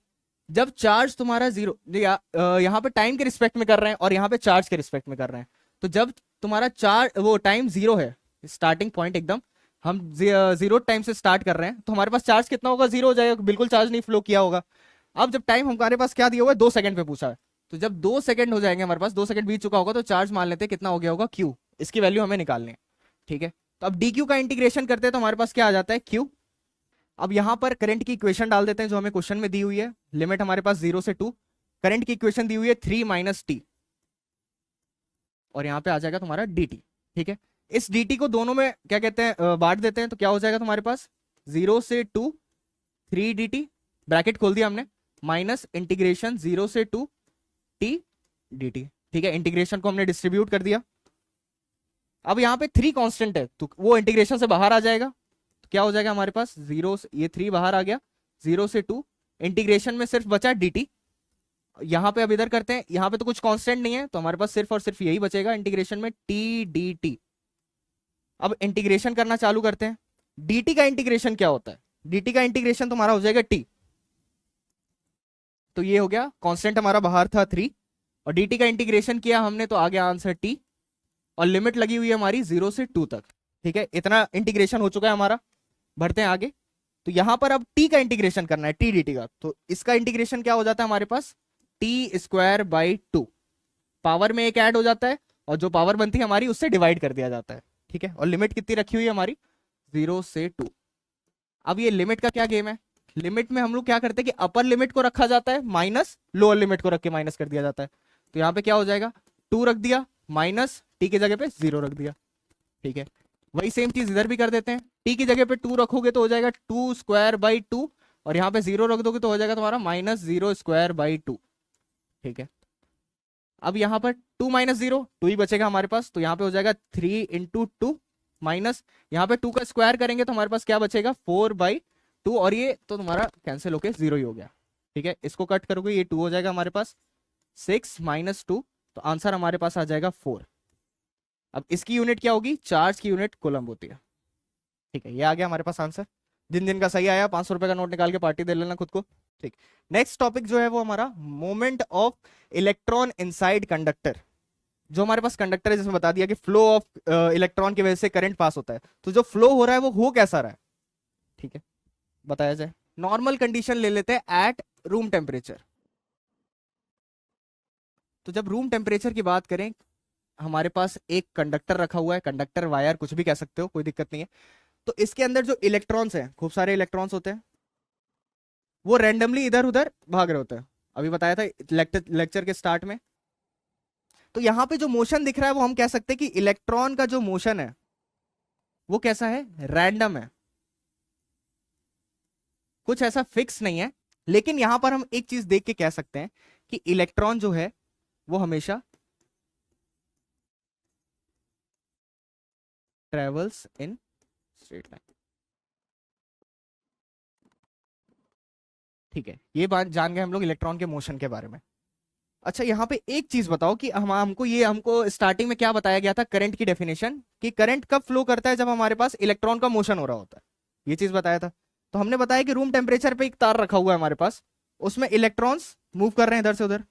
Speaker 1: जब चार्ज तुम्हारा जीरो, यहां पे टाइम के रिस्पेक्ट में कर रहे हैं और यहां पे चार्ज के रिस्पेक्ट में कर रहे हैं, तो जब तुम्हारा चार्ज वो टाइम 0 है, स्टार्टिंग पॉइंट एकदम हम 0 टाइम से स्टार्ट कर रहे हैं, तो हमारे पास चार्ज कितना होगा, 0 हो जाएगा, बिल्कुल चार्ज नहीं फ्लो किया होगा। अब जब टाइम हमारे पास क्या दिया हुआ है, 2 सेकंड पे पूछा है, तो जब 2 सेकंड हो जाएंगे हमारे पास, 2 सेकंड बीत चुका होगा, तो चार्ज मान लेते हैं कितना हो गया होगा, क्यू, इसकी वैल्यू हमें निकालनी है। ठीक है, तो अब डी क्यू का इंटीग्रेशन करते हैं तो हमारे पास क्या आ जाता है, क्यू। अब यहां पर करंट की इक्वेशन डाल देते हैं जो हमें क्वेश्चन में दी हुई है, लिमिट हमारे पास 0 से 2, करंट की इक्वेशन दी हुई है 3 माइनस टी, और यहां पे आ जाएगा तुम्हारा डी टी। ठीक है, इस dt को दोनों में क्या कहते हैं, बांट देते हैं, तो क्या हो जाएगा तुम्हारे पास, 0 से 2 3 dt, ब्रैकेट खोल दिया हमने, माइनस इंटीग्रेशन 0 से 2 t dt। ठीक है, इंटीग्रेशन को हमने डिस्ट्रीब्यूट कर दिया। अब यहाँ पे 3 कांस्टेंट है, तो वो इंटीग्रेशन से बाहर आ जाएगा, तो क्या हो जाएगा हमारे पास, 0 से ये 3 बाहर आ गया, 0 से 2, इंटीग्रेशन में सिर्फ बचा dt। यहाँ पे अब इधर करते हैं, यहाँ पे तो कुछ कांस्टेंट नहीं है, तो हमारे पास सिर्फ और सिर्फ यही बचेगा इंटीग्रेशन में, t dt। अब इंटीग्रेशन करना चालू करते हैं, dt का इंटीग्रेशन क्या होता है, dt का इंटीग्रेशन तुम्हारा हो जाएगा t, तो ये हो गया, कांस्टेंट हमारा बाहर था 3, और dt का इंटीग्रेशन किया हमने तो आ गया आंसर t, और लिमिट लगी हुई है हमारी 0 से 2 तक। ठीक है, इतना इंटीग्रेशन हो चुका है हमारा। बढ़ते हैं आगे, तो यहां पर अब t का इंटीग्रेशन करना है, t dt का, तो इसका इंटीग्रेशन क्या हो जाता है हमारे पास, t² बाई 2, पावर में एक ऐड हो जाता है, और जो पावर बनती है हमारी उससे डिवाइड कर दिया जाता है। ठीक है, और लिमिट कितनी रखी हुई है हमारी, 0 से 2। अब ये लिमिट का क्या गेम है, लिमिट में हम लोग क्या करते हैं कि अपर लिमिट को रखा जाता है माइनस, लोअर लिमिट को रख के माइनस कर दिया जाता है, तो यहाँ पे क्या हो जाएगा, 2 रख दिया, माइनस टी की जगह पे 0 रख दिया। ठीक है, वही सेम चीज इधर भी कर देते हैं, टी की जगह पे 2 रखोगे तो हो जाएगा 2² बाई 2, और यहाँ पे 0 रख दोगे तो हो जाएगा तुम्हारा -0² बाई 2। ठीक है, अब यहाँ पर 2 माइनस 0, 2 ही बचेगा हमारे पास, तो यहाँ पे हो जाएगा 3 इंटू 2, माइनस यहाँ पे 2 का स्क्वायर करेंगे तो हमारे पास क्या बचेगा, 4 बाई 2, और ये तो तुम्हारा कैंसिल होके 0 ही हो गया। ठीक है, इसको कट करोगे ये 2 हो जाएगा हमारे पास, 6 माइनस 2, तो आंसर हमारे पास आ जाएगा 4। अब इसकी यूनिट क्या होगी, चार्ज की यूनिट कूलम्ब होती है। ठीक है, ये आ गया हमारे पास आंसर। जिन जिन का सही आया 500 रुपए का नोट निकाल के पार्टी दे लेना खुद को। ठीक, नेक्स्ट टॉपिक जो है वो हमारा moment of electron inside conductor. जो हमारे पास कंडक्टर है जिसमें बता दिया कि फ्लो ऑफ इलेक्ट्रॉन की वजह से करंट पास होता है, तो जो फ्लो हो रहा है वो हो कैसा रहा है, ठीक है, बताया जाए। नॉर्मल कंडीशन ले लेते हैं एट रूम टेम्परेचर। तो जब रूम टेम्परेचर की बात करें, हमारे पास एक कंडक्टर रखा हुआ है, कंडक्टर वायर कुछ भी कह सकते हो, कोई दिक्कत नहीं है। तो इसके अंदर जो इलेक्ट्रॉन्स हैं, खूब सारे इलेक्ट्रॉन्स होते हैं, वो रैंडमली इधर उधर भाग रहे होते हैं। अभी बताया था लेक्चर के स्टार्ट में। तो यहां पे जो मोशन दिख रहा है वो हम कह सकते हैं कि इलेक्ट्रॉन का जो मोशन है वो कैसा है, रैंडम है, कुछ ऐसा फिक्स नहीं है। लेकिन यहां पर हम एक चीज देख के कह सकते हैं कि इलेक्ट्रॉन जो है वो हमेशा ट्रेवल्स इन स्ट्रेट लाइन। ठीक है, ये बात जान गए हम लोग इलेक्ट्रॉन के मोशन के बारे में। अच्छा, यहाँ पे एक चीज बताओ कि हमको स्टार्टिंग में क्या बताया गया था, करंट की डेफिनेशन, कि करंट कब फ्लो करता है, जब हमारे पास इलेक्ट्रॉन का मोशन हो रहा होता है, ये चीज बताया था। तो हमने बताया कि रूम टेम्परेचर पे एक तार रखा हुआ है हमारे पास, उसमें इलेक्ट्रॉन्स मूव कर रहे हैं इधर से उधर।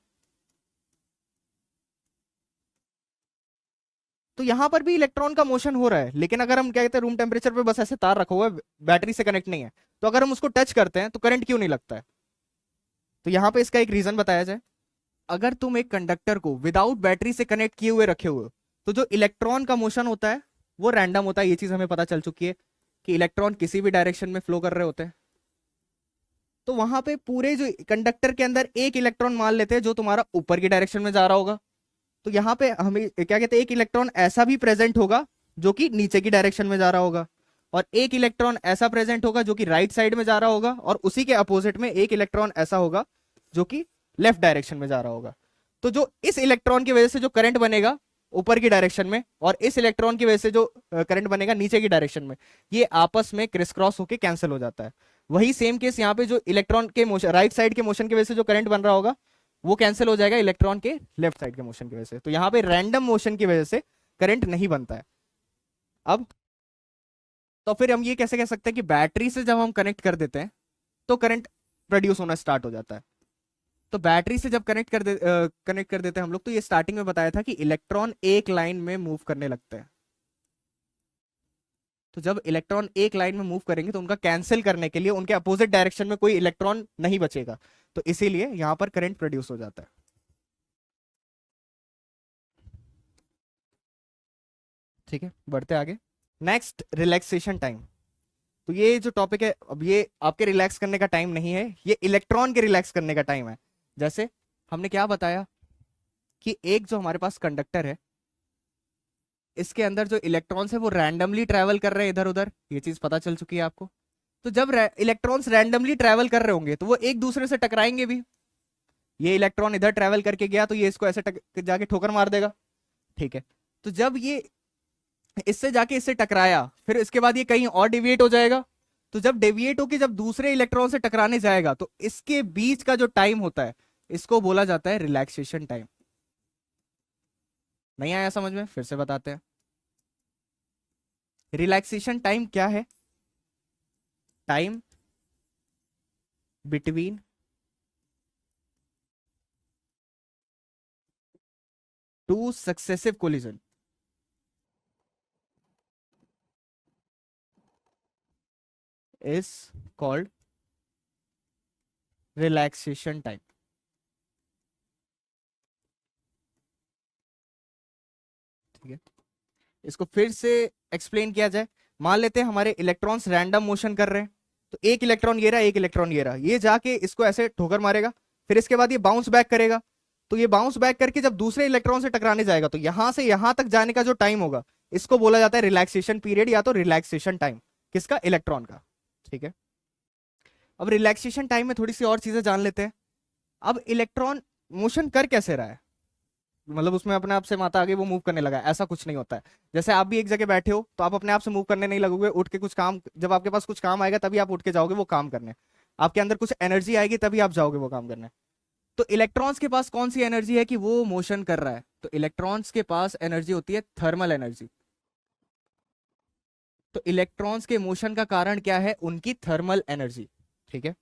Speaker 1: तो यहां पर भी इलेक्ट्रॉन का मोशन हो रहा है, लेकिन अगर हम क्या कहते हैं, रूम टेम्परेचर पे बस ऐसे तार रखा हुआ है, बैटरी से कनेक्ट नहीं है, तो अगर हम उसको टच करते हैं तो करंट क्यों नहीं लगता है। तो यहां पे इसका एक रीजन बताया जाए। अगर तुम एक कंडक्टर को विदाउट बैटरी से कनेक्ट किए हुए रखे हुए हो, तो जो इलेक्ट्रॉन का मोशन होता है वो रैंडम होता है। ये चीज हमें पता चल चुकी है कि इलेक्ट्रॉन किसी भी डायरेक्शन में फ्लो कर रहे होते हैं। तो वहां पे पूरे जो कंडक्टर के अंदर एक इलेक्ट्रॉन मान लेते हैं जो तुम्हारा ऊपर की डायरेक्शन में जा रहा होगा। तो यहाँ पे हमें क्या कहते हैं, एक इलेक्ट्रॉन ऐसा भी प्रेजेंट होगा जो कि नीचे की डायरेक्शन में जा रहा होगा, और एक इलेक्ट्रॉन ऐसा प्रेजेंट होगा जो कि राइट साइड में जा रहा होगा, और उसी के अपोजिट में एक इलेक्ट्रॉन ऐसा होगा जो कि लेफ्ट डायरेक्शन में जा रहा होगा। तो जो इस इलेक्ट्रॉन की वजह से जो करंट बनेगा ऊपर की डायरेक्शन में, और इस इलेक्ट्रॉन की वजह से जो करंट बनेगा नीचे की डायरेक्शन में, ये आपस में क्रिस क्रॉस होकर कैंसिल हो जाता है। वही सेम केस यहाँ पे, जो इलेक्ट्रॉन के मोशन, राइट साइड के मोशन की वजह से जो करंट बन रहा होगा वो कैंसिल हो जाएगा इलेक्ट्रॉन के लेफ्ट साइड के मोशन की वजह से। तो यहाँ पे रैंडम मोशन की वजह से करंट नहीं बनता है। अब तो फिर हम ये कैसे कह सकते हैं कि बैटरी से जब हम कनेक्ट कर देते हैं तो करंट प्रोड्यूस होना स्टार्ट हो जाता है। तो बैटरी से जब कनेक्ट कर देते हैं हम लोग, तो ये स्टार्टिंग में बताया था कि इलेक्ट्रॉन एक लाइन में मूव करने लगते हैं। तो जब इलेक्ट्रॉन एक लाइन में मूव करेंगे तो उनका कैंसिल करने के लिए उनके अपोजिट डायरेक्शन में कोई इलेक्ट्रॉन नहीं बचेगा, तो इसीलिए यहां पर करंट प्रोड्यूस हो जाता है। ठीक है, बढ़ते आगे। Next, relaxation time. तो ये जो टॉपिक है, अब ये आपके रिलैक्स करने का टाइम नहीं है, ये इलेक्ट्रॉन के रिलैक्स करने का टाइम है। जैसे हमने क्या बताया कि एक जो हमारे पास कंडक्टर है, इसके अंदर जो इलेक्ट्रॉन्स है वो रैंडमली ट्रैवल कर रहे हैं इधर उधर, ये चीज पता चल चुकी है आपको। तो जब इलेक्ट्रॉन्स रैंडमली ट्रैवल कर रहे होंगे तो वो एक दूसरे से टकराएंगे भी। ये इलेक्ट्रॉन इधर ट्रैवल करके गया तो ये इसको ऐसे जाके ठोकर मार देगा। ठीक है, तो जब ये इससे जाके इससे टकराया, फिर इसके बाद ये कहीं और डेविएट हो जाएगा। तो जब डेविएट होके जब दूसरे इलेक्ट्रॉन से टकराने जाएगा, तो इसके बीच का जो टाइम होता है इसको बोला जाता है रिलैक्सेशन टाइम। नहीं आया समझ में, फिर से बताते हैं। रिलैक्सेशन टाइम क्या है, time between two successive collision is called relaxation time। ठीक है, इसको फिर से एक्सप्लेन किया जाए। मान लेते हैं हमारे इलेक्ट्रॉन्स रैंडम मोशन कर रहे हैं, तो एक इलेक्ट्रॉन ये रहा, एक इलेक्ट्रॉन ये रहा, ये जाके इसको ऐसे ठोकर मारेगा, फिर इसके बाद ये बाउंस बैक करेगा। तो ये बाउंस बैक करके जब दूसरे इलेक्ट्रॉन से टकराने जाएगा, तो यहां से यहां तक जाने का जो टाइम होगा इसको बोला जाता है रिलैक्सेशन पीरियड, या तो रिलैक्सेशन टाइम, किसका, इलेक्ट्रॉन का। ठीक है, अब रिलैक्सेशन टाइम में थोड़ी सी और चीजें जान लेते हैं। अब इलेक्ट्रॉन मोशन कर कैसे रहा है, मतलब उसमें अपने आप से माता आगे वो मूव करने लगा है, ऐसा कुछ नहीं होता है। जैसे आप भी एक जगह बैठे हो तो आप अपने आप से मूव करने नहीं लगोगे, उठ के कुछ काम, जब आपके पास कुछ काम आएगा तभी आप उठ के जाओगे वो काम करने, आपके अंदर कुछ एनर्जी आएगी तभी आप जाओगे वो काम करने। तो इलेक्ट्रॉन्स के पास कौन सी एनर्जी है कि वो मोशन कर रहा है? तो इलेक्ट्रॉन्स के पास एनर्जी होती है थर्मल एनर्जी। तो इलेक्ट्रॉन्स के मोशन का कारण क्या है? उनकी थर्मल एनर्जी। ठीक है,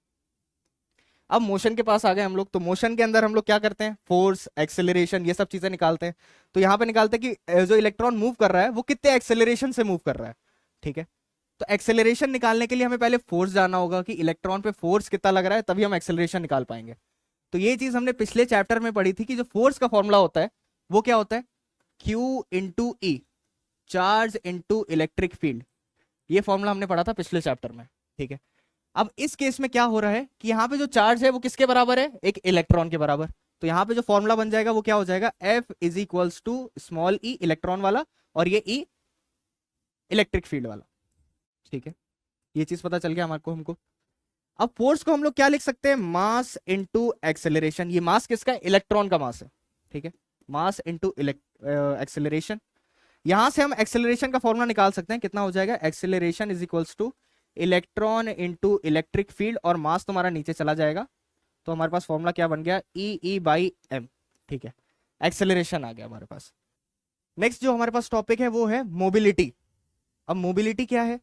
Speaker 1: अब मोशन के पास आ गए हम लोग। तो मोशन के अंदर हम लोग क्या करते हैं? फोर्स, एक्सेलरेशन, ये सब चीजें निकालते हैं। तो यहां पे निकालते हैं कि जो इलेक्ट्रॉन मूव कर रहा है वो कितने एक्सेलरेशन से मूव कर रहा है। ठीक है, तो एक्सेलरेशन निकालने के लिए हमें पहले फोर्स जानना होगा कि इलेक्ट्रॉन पे फोर्स कितना लग रहा है, तभी हम एक्सेलरेशन निकाल पाएंगे। तो ये चीज हमने पिछले चैप्टर में पढ़ी थी कि जो फोर्स का फॉर्मूला होता है वो क्या होता है? Q इंटू ई, चार्ज इंटू इलेक्ट्रिक फील्ड। ये फॉर्मूला हमने पढ़ा था पिछले चैप्टर में। ठीक है, अब इस केस में क्या हो रहा है कि यहाँ पे जो चार्ज है वो किसके बराबर है? एक इलेक्ट्रॉन के बराबर। तो यहाँ पे जो फॉर्मूला बन जाएगा वो क्या हो जाएगा? F is equals to small e electron वाला और ये E इलेक्ट्रिक फील्ड वाला। ठीक है, ये चीज पता चल गया हमारे को हमको। अब फोर्स को हम लोग क्या लिख सकते हैं? Mass into acceleration. ये मास किसका है? इलेक्ट्रॉन का मास है। ठीक है, मास इंटू एक्सेलरेशन। यहां से हम एक्सेलरेशन का फॉर्मूला निकाल सकते हैं। कितना हो जाएगा? Acceleration is equals two electron into electric field, और मास तुम्हारा नीचे चला जाएगा। तो हमारे पास फॉर्मूला क्या बन गया? ई बाई एम। ठीक है, एक्सेलरेशन आ गया हमारे पास। नेक्स्ट जो हमारे पास टॉपिक है वो है मोबिलिटी। अब मोबिलिटी क्या है?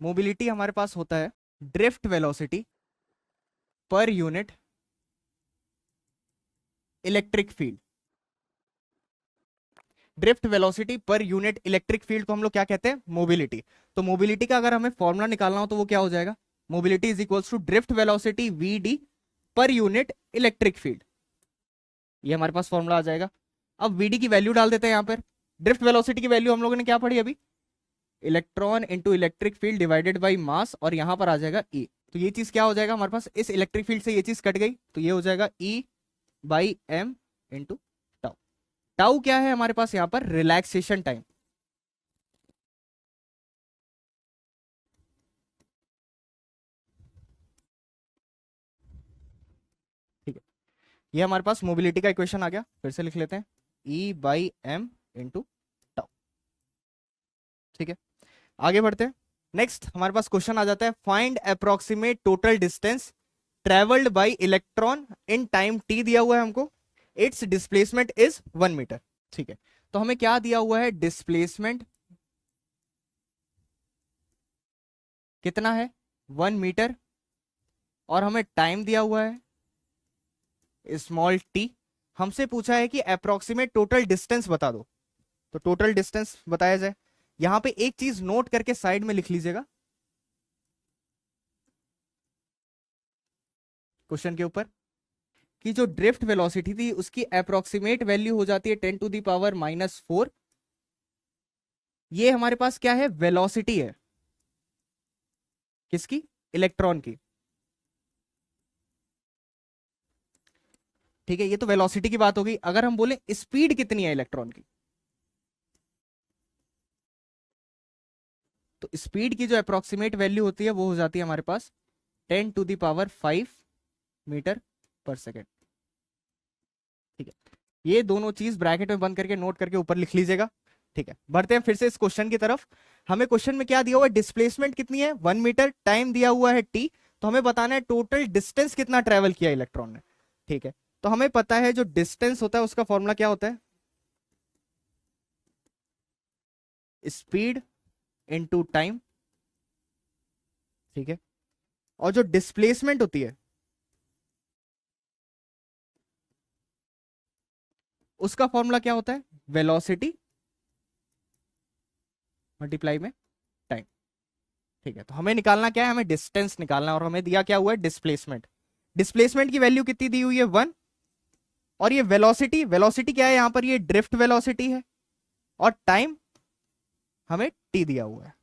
Speaker 1: मोबिलिटी हमारे पास होता है ड्रिफ्ट वेलोसिटी पर unit electric field. Drift velocity पर यूनिट इलेक्ट्रिक फील्ड को हम लोग क्या कहते हैं? मोबिलिटी। तो मोबिलिटी का अगर हमें फॉर्मूला निकालना हो तो वो क्या हो जाएगा? Mobility is equals to drift velocity v d per unit electric field. ये हमारे पास फॉर्मूला आ जाएगा। अब वीडी की वैल्यू डाल देते हैं यहाँ पर। ड्रिफ्ट वेलोसिटी की वैल्यू हम लोगों ने क्या पढ़ी अभी? Electron into electric field divided by mass, और यहां पर आ जाएगा ई। तो ये चीज क्या हो जाएगा हमारे पास? इस इलेक्ट्रिक फील्ड से ये चीज कट गई, तो ये हो जाएगा E by M into tau. Tau क्या है हमारे पास यहाँ पर? Relaxation time. ठीक है, ये हमारे पास मोबिलिटी का इक्वेशन आ गया। फिर से लिख लेते हैं, ई बाई एम इंटू टाउ। ठीक है, आगे बढ़ते हैं। नेक्स्ट हमारे पास क्वेश्चन आ जाता है, find approximate total distance travelled by electron in time t दिया हुआ है हमको। It's displacement is 1 metre. ठीक है, तो हमें क्या दिया हुआ है? डिस्प्लेसमेंट कितना है? 1 मीटर, और हमें टाइम दिया हुआ है स्मॉल टी। हमसे पूछा है कि अप्रोक्सीमेट टोटल डिस्टेंस बता दो। तो टोटल डिस्टेंस बताया जाए। यहां पे एक चीज नोट करके साइड में लिख लीजिएगा क्वेश्चन के ऊपर, कि जो ड्रिफ्ट वेलोसिटी थी उसकी अप्रोक्सीमेट वैल्यू हो जाती है 10⁻⁻⁴। ये हमारे पास क्या है? वेलोसिटी है। किसकी? इलेक्ट्रॉन की। ठीक है, ये तो वेलोसिटी की बात हो गई। अगर हम बोले स्पीड कितनी है इलेक्ट्रॉन की, तो स्पीड की जो अप्रोक्सीमेट वैल्यू होती है वो हो जाती है हमारे पास 10⁵ मीटर पर सेकेंड। ठीक है, ये दोनों चीज ब्रैकेट में बंद करके नोट करके ऊपर लिख लीजिएगा। ठीक है, बढ़ते हैं फिर से इस क्वेश्चन की तरफ। हमें क्वेश्चन में क्या दिया हुआ है? डिस्प्लेसमेंट कितनी है? 1 मीटर। टाइम दिया हुआ है टी। तो हमें बताना है टोटल डिस्टेंस कितना ट्रेवल किया इलेक्ट्रॉन ने। ठीक है, तो हमें पता है जो डिस्टेंस होता है उसका फॉर्मूला क्या होता है? Speed into time. ठीक है, और जो डिस्प्लेसमेंट होती है उसका फॉर्मूला क्या होता है? वेलोसिटी मल्टीप्लाई में टाइम। ठीक है, तो हमें निकालना क्या है? हमें डिस्टेंस निकालना है, और हमें दिया क्या हुआ है? डिस्प्लेसमेंट। डिस्प्लेसमेंट की वैल्यू कितनी दी हुई है? 1। और ये वेलोसिटी, वेलोसिटी क्या है यहां पर? ये ड्रिफ्ट वेलोसिटी है, और टाइम हमें टी दिया हुआ है।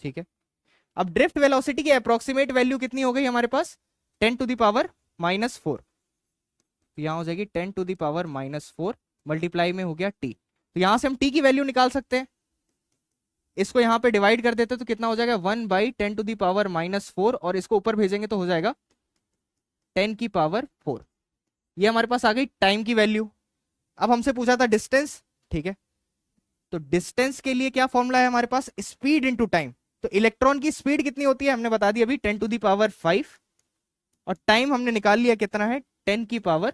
Speaker 1: ठीक है, अब ड्रिफ्ट वेलोसिटी की अप्रोक्सीमेट वैल्यू कितनी हो गई हमारे पास? 10⁻⁻⁴। तो यहां हो जाएगी 10⁻⁻⁴, मल्टीप्लाई में हो गया टी। तो यहां से हम टी की वैल्यू निकाल सकते हैं। इसको यहां पे डिवाइड कर देते तो कितना हो जाएगा? 1/10⁻⁻⁴, और इसको ऊपर भेजेंगे तो हो जाएगा 10⁻⁴। ये हमारे पास आ गई टाइम की वैल्यू। अब हमसे पूछा था डिस्टेंस। ठीक है, तो डिस्टेंस के लिए क्या फॉर्मूला है हमारे पास? Speed into time. तो इलेक्ट्रॉन की स्पीड कितनी होती है हमने बता दी अभी, 10⁵, और टाइम हमने निकाल लिया कितना है? 10⁴।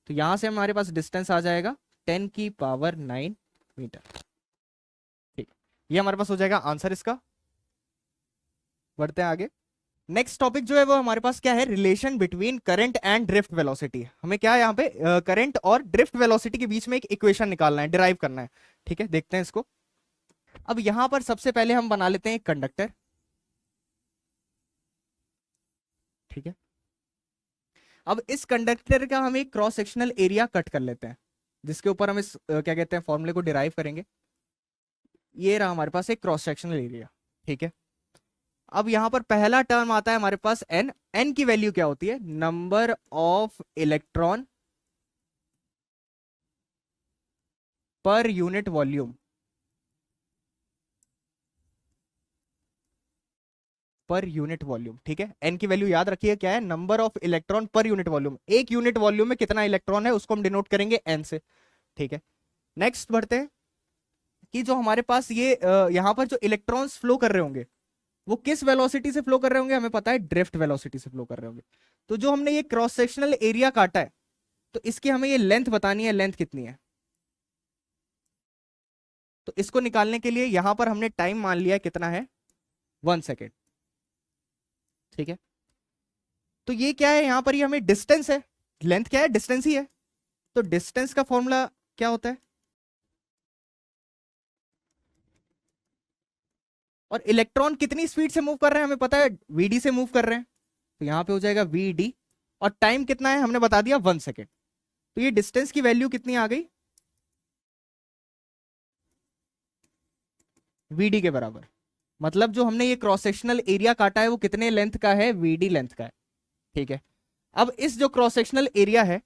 Speaker 1: तो यहां से हमारे पास डिस्टेंस आ जाएगा 10⁹ मीटर। ठीक, ये हमारे पास हो जाएगा आंसर इसका। बढ़ते हैं आगे। नेक्स्ट टॉपिक जो है वो हमारे पास क्या है, relation between current and drift velocity. हमें क्या है यहाँ पे करंट और ड्रिफ्ट वेलोसिटी के बीच में एक इक्वेशन निकालना है, डिराइव करना है। ठीक है, देखते हैं इसको। अब यहां पर सबसे पहले हम बना लेते हैं एक कंडक्टर। ठीक है, अब इस कंडक्टर का हम एक क्रॉस सेक्शनल एरिया कट कर लेते हैं, जिसके ऊपर हम इस क्या कहते हैं फॉर्मूले को डिराइव करेंगे। ये रहा हमारे पास एक क्रॉस सेक्शनल एरिया। ठीक है, अब यहां पर पहला टर्म आता है हमारे पास एन। एन की वैल्यू क्या होती है, number of electron per unit volume. Per unit volume. ठीक है, एन की वैल्यू याद रखिए क्या है, number of electron per unit volume. एक यूनिट वॉल्यूम में कितना इलेक्ट्रॉन है उसको हम डिनोट करेंगे एन से। ठीक है, नेक्स्ट बढ़ते हैं कि जो हमारे पास ये यहां पर जो इलेक्ट्रॉन्स फ्लो कर रहे होंगे वो किस वेलोसिटी से फ्लो कर रहे होंगे, हमें पता है ड्रिफ्ट वेलोसिटी से फ्लो कर रहे होंगे। तो जो हमने ये क्रॉस सेक्शनल एरिया काटा है तो इसकी हमें ये लेंथ बतानी है, लेंथ कितनी है। तो इसको निकालने के लिए यहां पर हमने टाइम मान लिया कितना है, 1 सेकेंड। ठीक है, तो ये क्या है, यहां पर ये हमें डिस्टेंस है, लेंथ क्या है, डिस्टेंस ही है। तो डिस्टेंस का फॉर्मूला क्या होता है, और इलेक्ट्रॉन कितनी स्पीड से मूव कर रहे हैं हमें पता है, वीडी से मूव कर रहे हैं। तो यहां पे हो जाएगा वीडी, और टाइम कितना है हमने बता दिया 1 सेकेंड। तो ये डिस्टेंस की वैल्यू कितनी आ गई, वीडी के बराबर। मतलब जो हमने ये क्रॉस सेक्शनल एरिया काटा है वो कितने लेंथ का है, वीडी लेंथ का है। ठीक है, अब इस जो क्रॉस सेक्शनल एरिया है,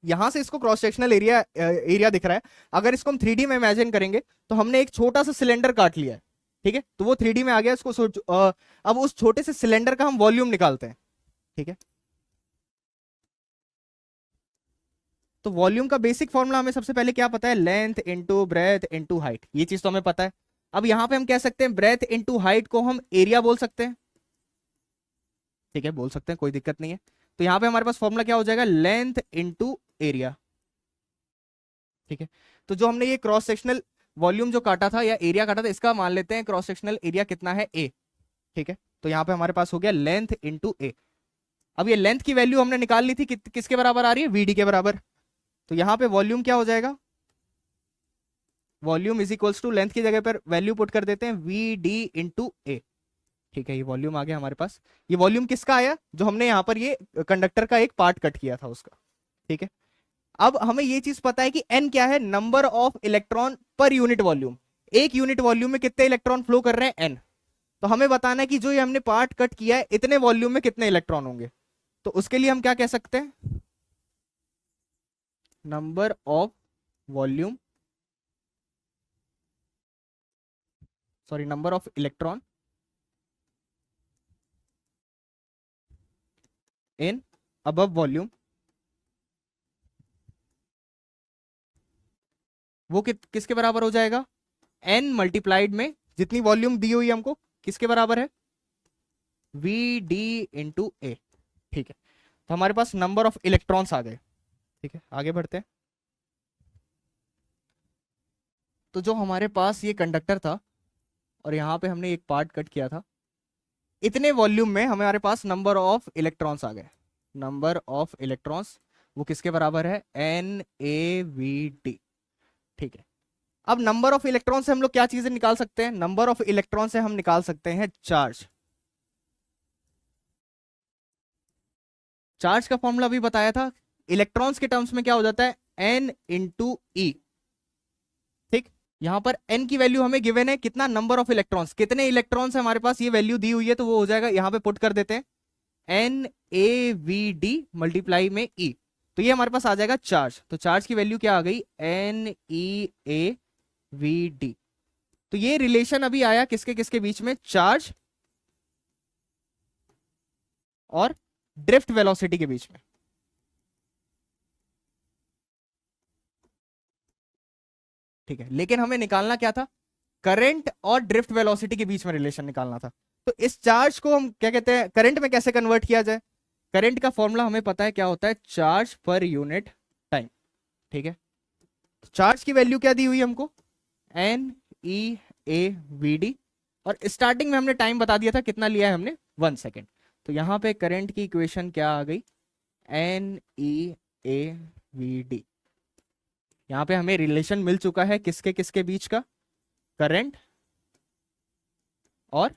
Speaker 1: यहां से इसको क्रॉस सेक्शनल एरिया एरिया दिख रहा है। अगर इसको हम 3D में इमेजिन करेंगे तो हमने एक छोटा सा सिलेंडर काट लिया है। ठीक है, तो वो 3D में आ गया, इसको अब उस छोटे से सिलेंडर का हम वॉल्यूम निकालते हैं। ठीक है, तो वॉल्यूम का बेसिक फॉर्मूला हमें सबसे पहले क्या पता है, length into breadth into height. ये चीज तो हमें पता है। अब यहां पे हम कह सकते हैं ब्रेथ इनटू हाइट को हम एरिया बोल सकते हैं। ठीक है, बोल सकते हैं, कोई दिक्कत नहीं है। तो यहां पे हमारे पास फॉर्मूला क्या हो जाएगा, लेंथ इनटू एरिया। ठीक है, तो जो हमने ये क्रॉस सेक्शनल वॉल्यूम जो काटा था या एरिया काटा था, इसका मान लेते हैं क्रॉस सेक्शनल एरिया कितना है, ए। ठीक है, तो यहां पे हमारे पास हो गया लेंथ इनटू ए। अब ये लेंथ की वैल्यू हमने निकाल ली थी, किसके बराबर आ रही है, वीडी के बराबर। तो यहां पे वॉल्यूम क्या हो जाएगा, volume is equals to length की जगह पर वैल्यू पुट कर देते हैं वी डी इंटू ए। ठीक है, ये वॉल्यूम आ गया हमारे पास। ये वॉल्यूम किसका आया, जो हमने यहाँ पर ये कंडक्टर का एक पार्ट कट किया था उसका। ठीक है, अब हमें ये चीज पता है कि एन क्या है, number of electron per unit volume. एक यूनिट वॉल्यूम में कितने इलेक्ट्रॉन फ्लो कर रहे हैं, एन। तो हमें बताना है कि जो ये हमने पार्ट कट किया है इतने वॉल्यूम में कितने इलेक्ट्रॉन होंगे। तो उसके लिए हम क्या कह सकते हैं, number of volume, sorry number of electron in above volume, वो किसके बराबर हो जाएगा, एन मल्टीप्लाइड में जितनी वॉल्यूम दी हुई है हमको, किसके बराबर है, वी डी इंटू ए। ठीक है, तो हमारे पास नंबर ऑफ इलेक्ट्रॉन्स आ गए। ठीक है, आगे बढ़ते हैं। तो जो हमारे पास ये कंडक्टर था और यहां पे हमने एक पार्ट कट किया था, इतने वॉल्यूम में हमारे पास नंबर ऑफ इलेक्ट्रॉन्स आ गए। नंबर ऑफ इलेक्ट्रॉन्स वो किसके बराबर है, एन ए वी डी। ठीक है, अब नंबर ऑफ इलेक्ट्रॉन से हम लोग क्या चीजें निकाल सकते हैं, नंबर ऑफ इलेक्ट्रॉन से हम निकाल सकते हैं चार्ज। चार्ज का फॉर्मूला भी बताया था, इलेक्ट्रॉन्स के टर्म्स में क्या हो जाता है, एन इंटू ई। ठीक, यहां पर एन की वैल्यू हमें गिवन है, कितना, नंबर ऑफ इलेक्ट्रॉन्स, कितने इलेक्ट्रॉन्स हमारे पास, ये वैल्यू दी हुई है, तो वो हो जाएगा, यहां पे पुट कर देते हैं N A V D multiply में ई। तो ये हमारे पास आ जाएगा चार्ज। तो चार्ज की वैल्यू क्या आ गई, N E A V D. तो ये रिलेशन अभी आया किसके किसके बीच में, चार्ज और ड्रिफ्ट वेलोसिटी के बीच में। ठीक है, लेकिन हमें निकालना क्या था, करंट और ड्रिफ्ट वेलोसिटी के बीच में रिलेशन निकालना था। तो इस चार्ज को हम क्या कहते हैं, करंट में कैसे कन्वर्ट किया जाए, करंट का फॉर्मूला हमें पता है क्या होता है, चार्ज पर यूनिट टाइम। ठीक है, चार्ज की वैल्यू क्या दी हुई है हमको, NeAVD, और स्टार्टिंग में हमने टाइम बता दिया था कितना लिया है हमने, 1 सेकेंड। तो यहाँ पे करंट की इक्वेशन क्या आ गई, NeAVD। यहाँ पे हमें रिलेशन मिल चुका है किसके किसके बीच का, करंट और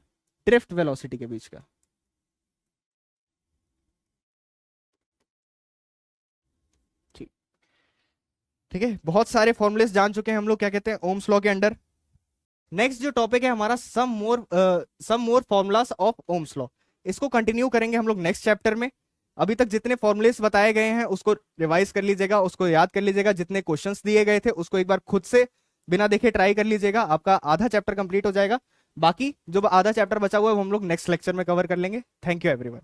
Speaker 1: ड्रिफ्ट वेलोसिटी के बीच का। ठीक, ठीक है, बहुत सारे फॉर्मुलेस जान चुके हैं हम लोग, क्या कहते हैं, ओम्स लॉ के अंडर। नेक्स्ट जो टॉपिक है हमारा, सम मोर फॉर्मूलास ऑफ ओम्स लॉ। इसको कंटिन्यू करेंगे हम लोग नेक्स्ट चैप्टर में। अभी तक जितने फॉर्मुलेस बताए गए हैं उसको रिवाइज कर लीजिएगा, उसको याद कर लीजिएगा, जितने क्वेश्चंस दिए गए थे उसको एक बार खुद से बिना देखे ट्राई कर लीजिएगा, आपका आधा चैप्टर कंप्लीट हो जाएगा। बाकी जो आधा चैप्टर बचा हुआ है वो हम लोग नेक्स्ट लेक्चर में कवर कर लेंगे। Thank you everyone.